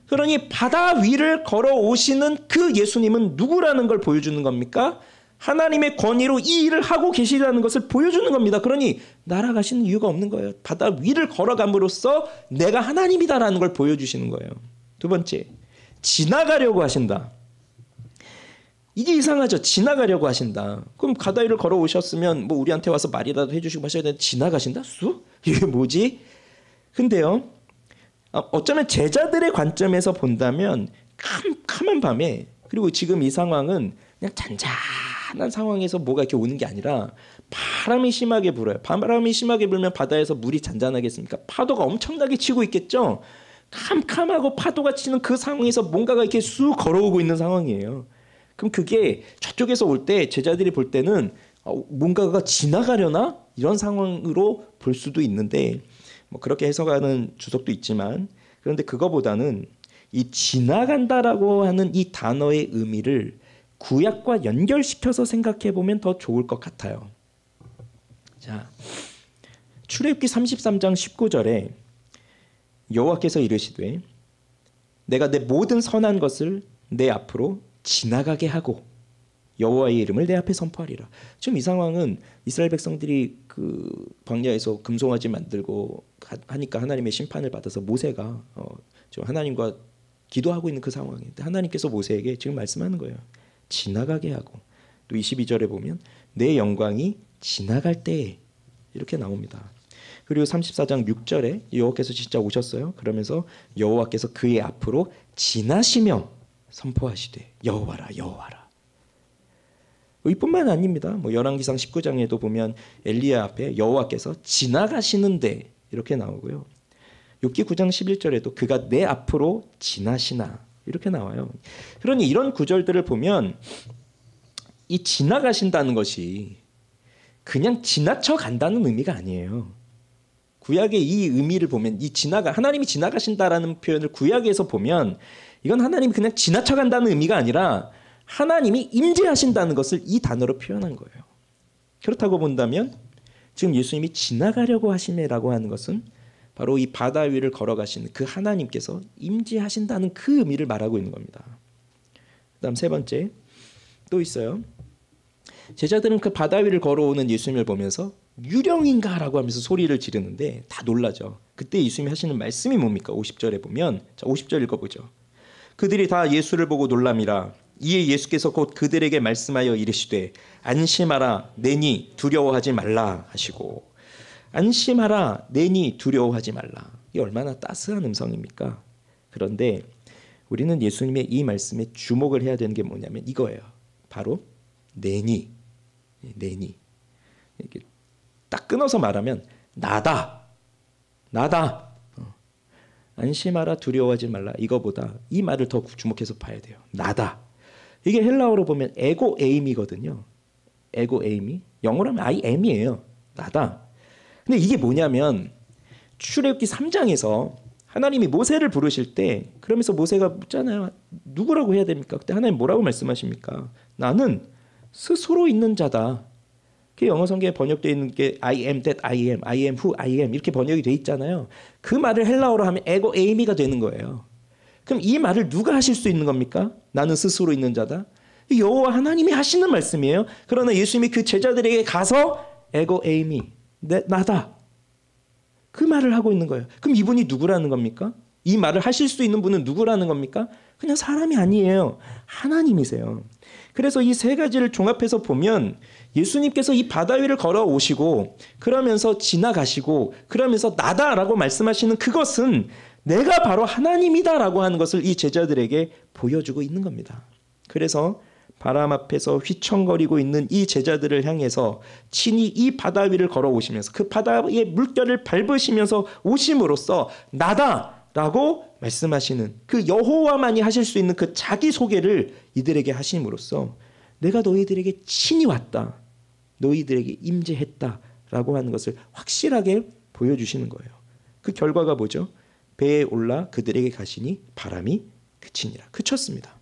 그러니 바다 위를 걸어오시는 그 예수님은 누구라는 걸 보여주는 겁니까? 하나님의 권위로 이 일을 하고 계시다는 것을 보여주는 겁니다. 그러니 날아가시는 이유가 없는 거예요. 바다 위를 걸어감으로써 내가 하나님이다라는 걸 보여주시는 거예요. 두 번째, 지나가려고 하신다. 이게 이상하죠. 지나가려고 하신다. 그럼 바다 위를 걸어오셨으면 뭐 우리한테 와서 말이라도 해주시고 하셔야 되는데 지나가신다? 이게 뭐지? 근데요. 어쩌면 제자들의 관점에서 본다면 캄캄한 밤에 그리고 지금 이 상황은 그냥 잔잔한 상황에서 뭐가 이렇게 오는 게 아니라 바람이 심하게 불어요. 바람이 심하게 불면 바다에서 물이 잔잔하겠습니까? 파도가 엄청나게 치고 있겠죠. 캄캄하고 파도가 치는 그 상황에서 뭔가가 이렇게 쑥 걸어오고 있는 상황이에요. 그럼 그게 저쪽에서 올 때 제자들이 볼 때는 뭔가가 지나가려나? 이런 상황으로 볼 수도 있는데 뭐 그렇게 해석하는 주석도 있지만 그런데 그거보다는 이 지나간다라고 하는 이 단어의 의미를 구약과 연결시켜서 생각해 보면 더 좋을 것 같아요. 자, 출애굽기 33장 19절에 여호와께서 이르시되 내가 내 모든 선한 것을 내 앞으로 지나가게 하고 여호와의 이름을 내 앞에 선포하리라. 지금 이 상황은 이스라엘 백성들이 그 광야에서 금송아지 만들고 하니까 하나님의 심판을 받아서 모세가 하나님과 기도하고 있는 그 상황인데 하나님께서 모세에게 지금 말씀하는 거예요. 지나가게 하고 또 22절에 보면 내 영광이 지나갈 때에 이렇게 나옵니다. 그리고 34장 6절에 여호와께서 진짜 오셨어요. 그러면서 여호와께서 그의 앞으로 지나시며 선포하시되 여호와라 여호와라. 이뿐만 아닙니다. 뭐 열왕기상 19장에도 보면 엘리야 앞에 여호와께서 지나가시는데 이렇게 나오고요. 욥기 9장 11절에도 그가 내 앞으로 지나시나 이렇게 나와요. 그러니 이런 구절들을 보면 이 지나가신다는 것이 그냥 지나쳐 간다는 의미가 아니에요. 구약의 이 의미를 보면 하나님이 지나가신다라는 표현을 구약에서 보면 이건 하나님이 그냥 지나쳐 간다는 의미가 아니라 하나님이 임재하신다는 것을 이 단어로 표현한 거예요. 그렇다고 본다면 지금 예수님이 지나가려고 하심이라고 하는 것은 바로 이 바다 위를 걸어가시는 그 하나님께서 임재하신다는 그 의미를 말하고 있는 겁니다. 그다음 세 번째 또 있어요. 제자들은 그 바다 위를 걸어오는 예수님을 보면서 유령인가라고 하면서 소리를 지르는데 다 놀라죠. 그때 예수님이 하시는 말씀이 뭡니까? 50절에 보면 자 50절 읽어보죠. 그들이 다 예수를 보고 놀람이라. 이에 예수께서 곧 그들에게 말씀하여 이르시되 안심하라 내니 두려워하지 말라 하시고 안심하라 내니 두려워하지 말라. 이게 얼마나 따스한 음성입니까? 그런데 우리는 예수님의 이 말씀에 주목을 해야 되는 게 뭐냐면 이거예요. 바로 내니 이렇게 딱 끊어서 말하면 나다 안심하라 두려워하지 말라. 이거보다 이 말을 더 주목해서 봐야 돼요. 나다. 이게 헬라어로 보면 에고 에임이거든요. 에고 에임이 영어로 하면 I am이에요. 나다. 근데 이게 뭐냐면 출애굽기 3장에서 하나님이 모세를 부르실 때 그러면서 모세가 묻잖아요. 누구라고 해야 됩니까? 그때 하나님 뭐라고 말씀하십니까? 나는 스스로 있는 자다. 그 영어 성경에 번역되어 있는 게 I am that I am, I am who I am 이렇게 번역이 돼 있잖아요. 그 말을 헬라어로 하면 에고 에이미가 되는 거예요. 그럼 이 말을 누가 하실 수 있는 겁니까? 나는 스스로 있는 자다. 여호와 하나님이 하시는 말씀이에요. 그러나 예수님이 그 제자들에게 가서 에고 에이미 나다. 그 말을 하고 있는 거예요. 그럼 이분이 누구라는 겁니까? 이 말을 하실 수 있는 분은 누구라는 겁니까? 그냥 사람이 아니에요. 하나님이세요. 그래서 이 세 가지를 종합해서 보면 예수님께서 이 바다 위를 걸어오시고 그러면서 지나가시고 그러면서 나다라고 말씀하시는 그것은 내가 바로 하나님이다라고 하는 것을 이 제자들에게 보여주고 있는 겁니다. 그래서 바람 앞에서 휘청거리고 있는 이 제자들을 향해서 친히 이 바다 위를 걸어오시면서 그 바다의 물결을 밟으시면서 오심으로써 나다라고 말씀하시는 그 여호와만이 하실 수 있는 그 자기 소개를 이들에게 하심으로써 내가 너희들에게 친히 왔다. 너희들에게 임재했다라고 하는 것을 확실하게 보여주시는 거예요. 그 결과가 뭐죠? 배에 올라 그들에게 가시니 바람이 그치니라. 그쳤습니다.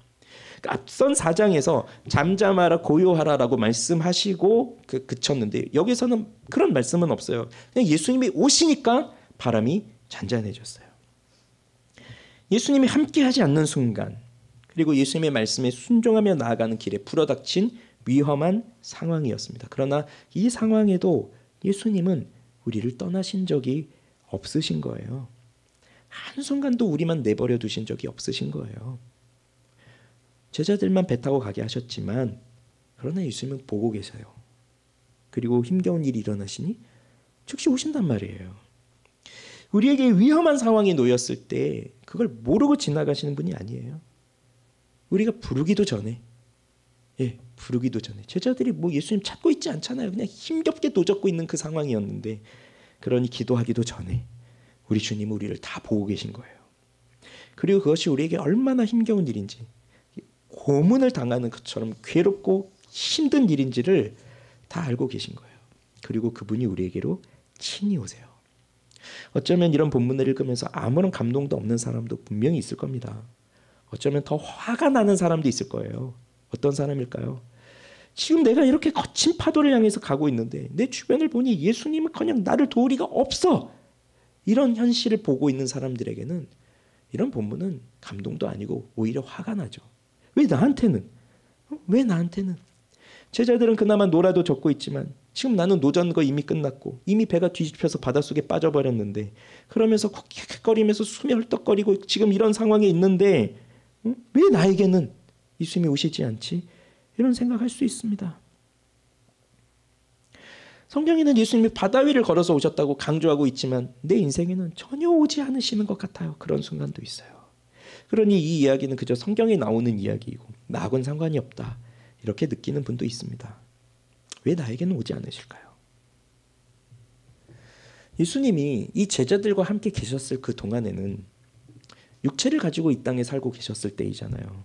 앞선 4장에서 잠잠하라 고요하라라고 말씀하시고 그쳤는데 여기서는 그런 말씀은 없어요. 그냥 예수님이 오시니까 바람이 잔잔해졌어요. 예수님이 함께하지 않는 순간, 그리고 예수님의 말씀에 순종하며 나아가는 길에 불어닥친 위험한 상황이었습니다. 그러나 이 상황에도 예수님은 우리를 떠나신 적이 없으신 거예요. 한순간도 우리만 내버려 두신 적이 없으신 거예요. 제자들만 배 타고 가게 하셨지만 그러나 예수님은 보고 계셔요. 그리고 힘겨운 일이 일어나시니 즉시 오신단 말이에요. 우리에게 위험한 상황이 놓였을 때 그걸 모르고 지나가시는 분이 아니에요. 우리가 부르기도 전에, 부르기도 전에 제자들이 뭐 예수님 찾고 있지 않잖아요. 그냥 힘겹게 도젓고 있는 그 상황이었는데, 그러니 기도하기도 전에 우리 주님은 우리를 다 보고 계신 거예요. 그리고 그것이 우리에게 얼마나 힘겨운 일인지, 고문을 당하는 것처럼 괴롭고 힘든 일인지를 다 알고 계신 거예요. 그리고 그분이 우리에게로 친히 오세요. 어쩌면 이런 본문을 읽으면서 아무런 감동도 없는 사람도 분명히 있을 겁니다. 어쩌면 더 화가 나는 사람도 있을 거예요. 어떤 사람일까요? 지금 내가 이렇게 거친 파도를 향해서 가고 있는데 내 주변을 보니 예수님은커녕 나를 도울 리가 없어. 이런 현실을 보고 있는 사람들에게는 이런 본문은 감동도 아니고 오히려 화가 나죠. 왜 나한테는? 왜 나한테는? 제자들은 그나마 노라도 젓고 있지만 지금 나는 노젓는 이미 끝났고 이미 배가 뒤집혀서 바닷속에 빠져버렸는데, 그러면서 킥킥거리면서 숨이 헐떡거리고 지금 이런 상황에 있는데 왜 나에게는 예수님이 오시지 않지? 이런 생각할 수 있습니다. 성경에는 예수님이 바다 위를 걸어서 오셨다고 강조하고 있지만 내 인생에는 전혀 오지 않으시는 것 같아요. 그런 순간도 있어요. 그러니 이 이야기는 그저 성경에 나오는 이야기이고 나하고는 상관이 없다, 이렇게 느끼는 분도 있습니다. 왜 나에게는 오지 않으실까요? 예수님이 이 제자들과 함께 계셨을 그 동안에는 육체를 가지고 이 땅에 살고 계셨을 때이잖아요.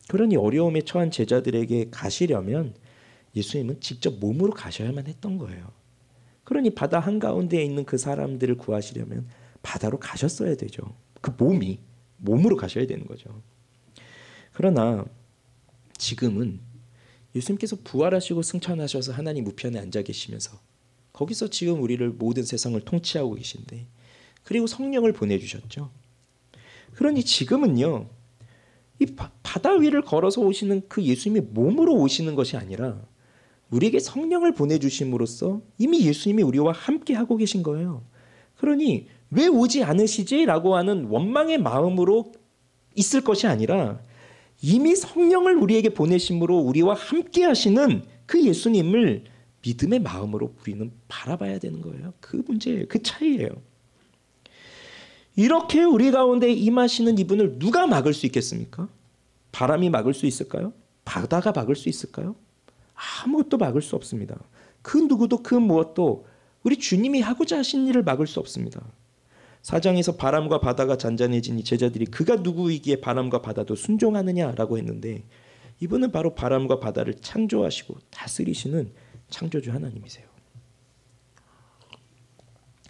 그러니 어려움에 처한 제자들에게 가시려면 예수님은 직접 몸으로 가셔야만 했던 거예요. 그러니 바다 한가운데에 있는 그 사람들을 구하시려면 바다로 가셨어야 되죠. 그 몸으로 가셔야 되는 거죠. 그러나 지금은 예수님께서 부활하시고 승천하셔서 하나님 우편에 앉아 계시면서 거기서 지금 우리를 모든 세상을 통치하고 계신데, 그리고 성령을 보내주셨죠. 그러니 지금은요, 이 바다 위를 걸어서 오시는 그 예수님이 몸으로 오시는 것이 아니라 우리에게 성령을 보내주심으로써 이미 예수님이 우리와 함께 하고 계신 거예요. 그러니 왜 오지 않으시지? 라고 하는 원망의 마음으로 있을 것이 아니라 이미 성령을 우리에게 보내심으로 우리와 함께 하시는 그 예수님을 믿음의 마음으로 우리는 바라봐야 되는 거예요. 그 문제예요. 그 차이예요. 이렇게 우리 가운데 임하시는 이분을 누가 막을 수 있겠습니까? 바람이 막을 수 있을까요? 바다가 막을 수 있을까요? 아무것도 막을 수 없습니다. 그 누구도 그 무엇도 우리 주님이 하고자 하신 일을 막을 수 없습니다. 4장에서 바람과 바다가 잔잔해지니 제자들이 그가 누구이기에 바람과 바다도 순종하느냐라고 했는데, 이분은 바로 바람과 바다를 창조하시고 다스리시는 창조주 하나님이세요.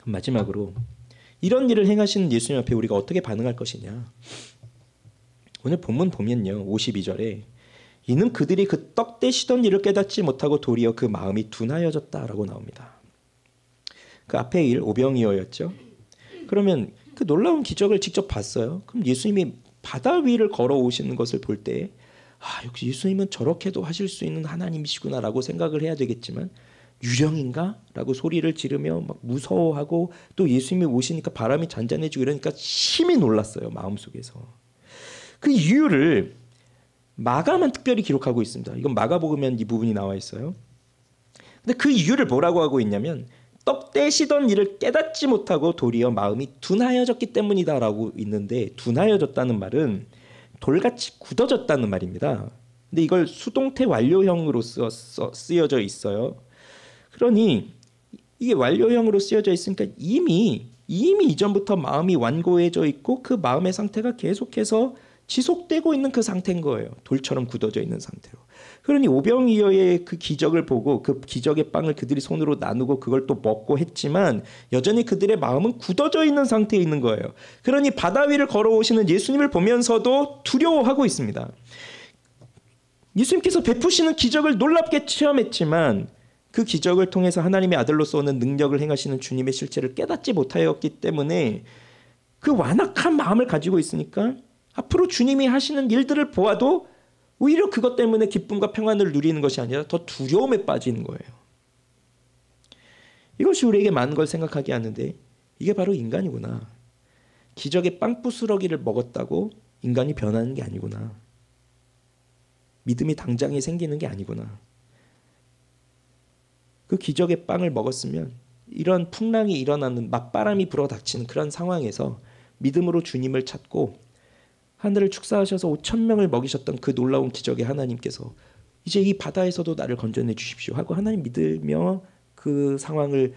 마지막으로 이런 일을 행하시는 예수님 앞에 우리가 어떻게 반응할 것이냐. 오늘 본문 보면요, 52절에 이는 그들이 그 떡 떼시던 일을 깨닫지 못하고 도리어 그 마음이 둔하여졌다라고 나옵니다. 그 앞에 일 오병이어였죠. 그러면 그 놀라운 기적을 직접 봤어요. 그럼 예수님이 바다 위를 걸어오시는 것을 볼 때 역시 예수님은 저렇게도 하실 수 있는 하나님이시구나라고 생각을 해야 되겠지만, 유령인가? 라고 소리를 지르며 막 무서워하고 또 예수님이 오시니까 바람이 잔잔해지고 이러니까 심히 놀랐어요. 마음속에서. 그 이유를 마가만 특별히 기록하고 있습니다. 이건 마가복음에 이 부분이 나와 있어요. 근데 그 이유를 뭐라고 하고 있냐면 떡 떼시던 일을 깨닫지 못하고 도리어 마음이 둔하여졌기 때문이다라고 있는데, 둔하여졌다는 말은 돌같이 굳어졌다는 말입니다. 근데 이걸 수동태 완료형으로 쓰여져 있어요. 그러니 이게 완료형으로 쓰여져 있으니까 이미 이전부터 마음이 완고해져 있고 그 마음의 상태가 계속해서 지속되고 있는 그 상태인 거예요. 돌처럼 굳어져 있는 상태로. 그러니 오병이어의 그 기적을 보고 그 기적의 빵을 그들이 손으로 나누고 그걸 또 먹고 했지만 여전히 그들의 마음은 굳어져 있는 상태에 있는 거예요. 그러니 바다 위를 걸어오시는 예수님을 보면서도 두려워하고 있습니다. 예수님께서 베푸시는 기적을 놀랍게 체험했지만 그 기적을 통해서 하나님의 아들로서 오는 능력을 행하시는 주님의 실체를 깨닫지 못하였기 때문에 그 완악한 마음을 가지고 있으니까 앞으로 주님이 하시는 일들을 보아도 오히려 그것 때문에 기쁨과 평안을 누리는 것이 아니라 더 두려움에 빠지는 거예요. 이것이 우리에게 많은 걸 생각하게 하는데 이게 바로 인간이구나. 기적의 빵 부스러기를 먹었다고 인간이 변하는 게 아니구나. 믿음이 당장에 생기는 게 아니구나. 그 기적의 빵을 먹었으면 이런 풍랑이 일어나는 맞바람이 불어닥치는 그런 상황에서 믿음으로 주님을 찾고 하늘을 축사하셔서 5,000명을 먹이셨던 그 놀라운 기적의 하나님께서 이제 이 바다에서도 나를 건져내 주십시오 하고 하나님 믿으며 그 상황을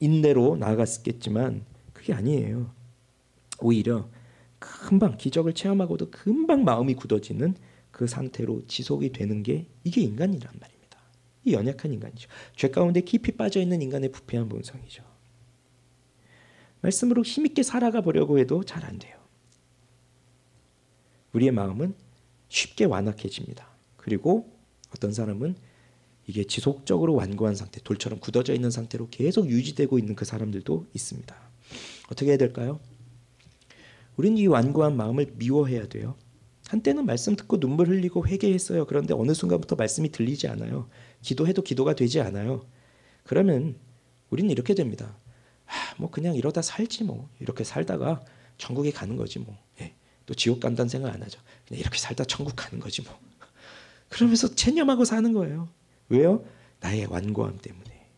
인내로 나아갔겠지만 그게 아니에요. 오히려 금방 기적을 체험하고도 금방 마음이 굳어지는 그 상태로 지속이 되는 게 이게 인간이란 말입니다. 이 연약한 인간이죠. 죄 가운데 깊이 빠져있는 인간의 부패한 본성이죠. 말씀으로 힘있게 살아가 보려고 해도 잘 안 돼요. 우리의 마음은 쉽게 완악해집니다. 그리고 어떤 사람은 이게 지속적으로 완고한 상태, 돌처럼 굳어져 있는 상태로 계속 유지되고 있는 그 사람들도 있습니다. 어떻게 해야 될까요? 우리는 이 완고한 마음을 미워해야 돼요. 한때는 말씀 듣고 눈물 흘리고 회개했어요. 그런데 어느 순간부터 말씀이 들리지 않아요. 기도해도 기도가 되지 않아요. 그러면 우리는 이렇게 됩니다. 뭐 그냥 이러다 살지 뭐. 이렇게 살다가 천국에 가는 거지 뭐. 또 지옥 간다는 생각 안 하죠. 그냥 이렇게 살다 천국 가는 거지 뭐. 그러면서 체념하고 사는 거예요. 왜요? 나의 완고함 때문에.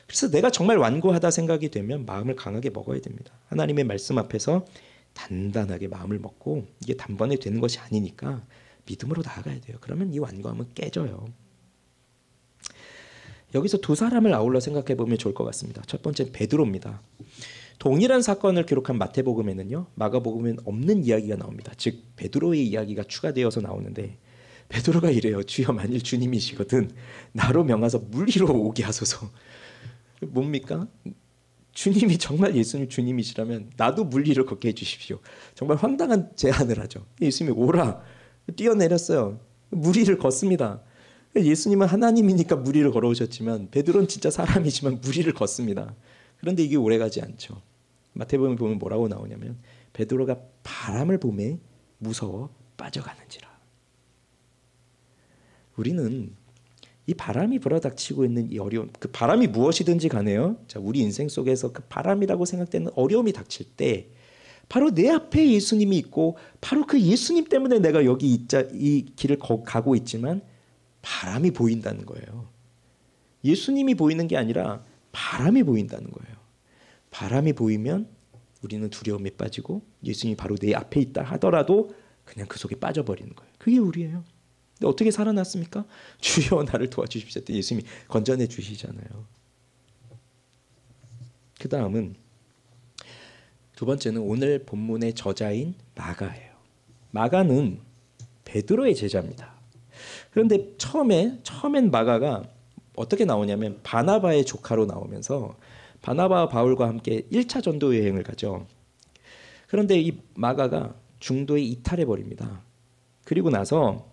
그래서 내가 정말 완고하다 생각이 되면 마음을 강하게 먹어야 됩니다. 하나님의 말씀 앞에서 단단하게 마음을 먹고 이게 단번에 되는 것이 아니니까 믿음으로 나아가야 돼요. 그러면 이 완고함은 깨져요. 여기서 두 사람을 아울러 생각해 보면 좋을 것 같습니다. 첫 번째는 베드로입니다. 동일한 사건을 기록한 마태복음에는요, 마가복음에는 없는 이야기가 나옵니다. 즉 베드로의 이야기가 추가되어서 나오는데 베드로가 이래요. 주여 만일 주님이시거든 나로 명하사 물 위로 오게 하소서. 뭡니까? 주님이 정말 예수님 주님이시라면 나도 물 위를 걷게 해주십시오. 정말 황당한 제안을 하죠. 예수님이 오라 뛰어내렸어요. 물 위를 걷습니다. 예수님은 하나님이니까 물 위를 걸어오셨지만 베드로는 진짜 사람이지만 물 위를 걷습니다. 그런데 이게 오래가지 않죠. 마태복음에 보면 뭐라고 나오냐면 베드로가 바람을 보매 무서워 빠져가는지라. 우리는 이 바람이 불어닥치고 있는 이 어려움, 그 바람이 무엇이든지 간에요. 자, 우리 인생 속에서 그 바람이라고 생각되는 어려움이 닥칠 때 바로 내 앞에 예수님이 있고 바로 그 예수님 때문에 내가 여기 이 길을 가고 있지만 바람이 보인다는 거예요. 예수님이 보이는 게 아니라 바람이 보인다는 거예요. 바람이 보이면 우리는 두려움에 빠지고 예수님이 바로 내 앞에 있다 하더라도 그냥 그 속에 빠져버리는 거예요. 그게 우리예요. 근데 어떻게 살아났습니까? 주여 나를 도와주십시오. 예수님이 건져내 주시잖아요. 그 다음은 두 번째는 오늘 본문의 저자인 마가예요. 마가는 베드로의 제자입니다. 그런데 처음엔 마가가 어떻게 나오냐면 바나바의 조카로 나오면서 바나바와 바울과 함께 1차 전도 여행을 가죠. 그런데 이 마가가 중도에 이탈해 버립니다. 그리고 나서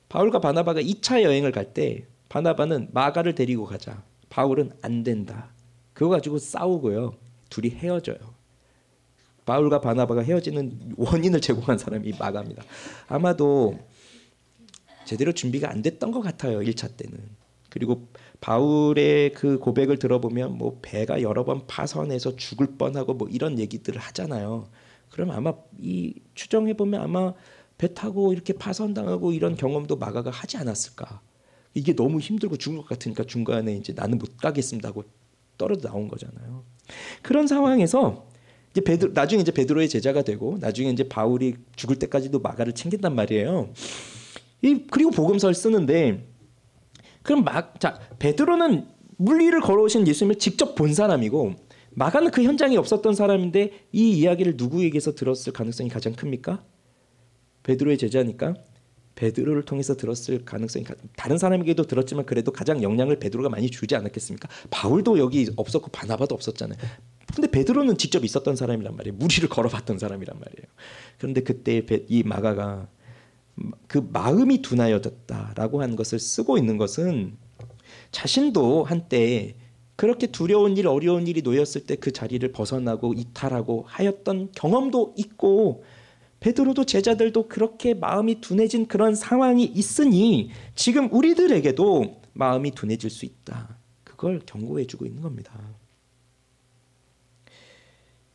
바울과 바나바가 2차 여행을 갈 때 바나바는 마가를 데리고 가자. 바울은 안 된다. 그거 가지고 싸우고요. 둘이 헤어져요. 바울과 바나바가 헤어지는 원인을 제공한 사람이 마가입니다. 아마도 제대로 준비가 안 됐던 것 같아요. 1차 때는. 그리고 바울의 그 고백을 들어보면 뭐 배가 여러 번 파선해서 죽을 뻔하고 뭐 이런 얘기들을 하잖아요. 그럼 아마 추정해 보면 아마 배 타고 이렇게 파선당하고 이런 경험도 마가가 하지 않았을까. 이게 너무 힘들고 죽을 것 같으니까 중간에 이제 나는 못 가겠습니다 하고 떨어져 나온 거잖아요. 그런 상황에서 이제 나중에 이제 베드로의 제자가 되고 나중에 이제 바울이 죽을 때까지도 마가를 챙긴단 말이에요. 그리고 복음서를 쓰는데 그럼 베드로는 물 위를 걸어오신 예수님을 직접 본 사람이고 마가는 그 현장에 없었던 사람인데 이 이야기를 누구에게서 들었을 가능성이 가장 큽니까? 베드로의 제자니까 베드로를 통해서 들었을 가능성이 다른 사람에게도 들었지만 그래도 가장 영향을 베드로가 많이 주지 않았겠습니까? 바울도 여기 없었고 바나바도 없었잖아요. 근데 베드로는 직접 있었던 사람이란 말이에요. 무리를 걸어봤던 사람이란 말이에요. 그런데 그때 이 마가가 그 마음이 둔하여졌다라고 하는 것을 쓰고 있는 것은 자신도 한때 그렇게 두려운 일, 어려운 일이 놓였을 때 그 자리를 벗어나고 이탈하고 하였던 경험도 있고, 베드로도 제자들도 그렇게 마음이 둔해진 그런 상황이 있으니 지금 우리들에게도 마음이 둔해질 수 있다. 그걸 경고해주고 있는 겁니다.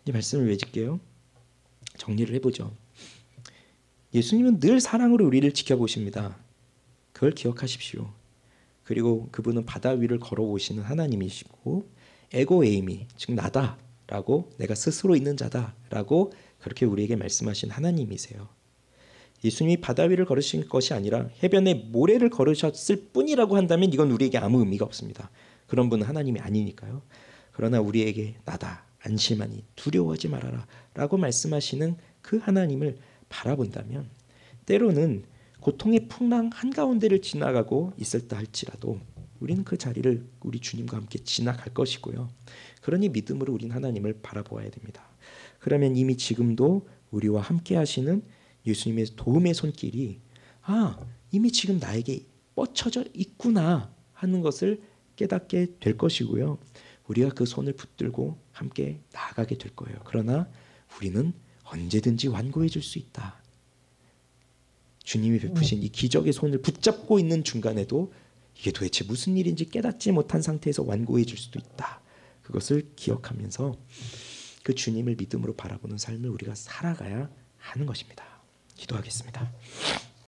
이 말씀을 맺을게요. 정리를 해보죠. 예수님은 늘 사랑으로 우리를 지켜보십니다. 그걸 기억하십시오. 그리고 그분은 바다 위를 걸어오시는 하나님이시고 에고에이미, 즉 나다라고, 내가 스스로 있는 자다라고 그렇게 우리에게 말씀하신 하나님이세요. 예수님이 바다 위를 걸으신 것이 아니라 해변에 모래를 걸으셨을 뿐이라고 한다면 이건 우리에게 아무 의미가 없습니다. 그런 분은 하나님이 아니니까요. 그러나 우리에게 나다, 안심하니 두려워하지 말아라 라고 말씀하시는 그 하나님을 바라본다면 때로는 고통의 풍랑 한가운데를 지나가고 있었다 할지라도 우리는 그 자리를 우리 주님과 함께 지나갈 것이고요. 그러니 믿음으로 우리는 하나님을 바라보아야 됩니다. 그러면 이미 지금도 우리와 함께 하시는 예수님의 도움의 손길이 이미 지금 나에게 뻗쳐져 있구나 하는 것을 깨닫게 될 것이고요. 우리가 그 손을 붙들고 함께 나아가게 될 거예요. 그러나 우리는 언제든지 완고해 줄 수 있다. 주님이 베푸신 이 기적의 손을 붙잡고 있는 중간에도 이게 도대체 무슨 일인지 깨닫지 못한 상태에서 완고해 줄 수도 있다. 그것을 기억하면서 그 주님을 믿음으로 바라보는 삶을 우리가 살아가야 하는 것입니다. 기도하겠습니다.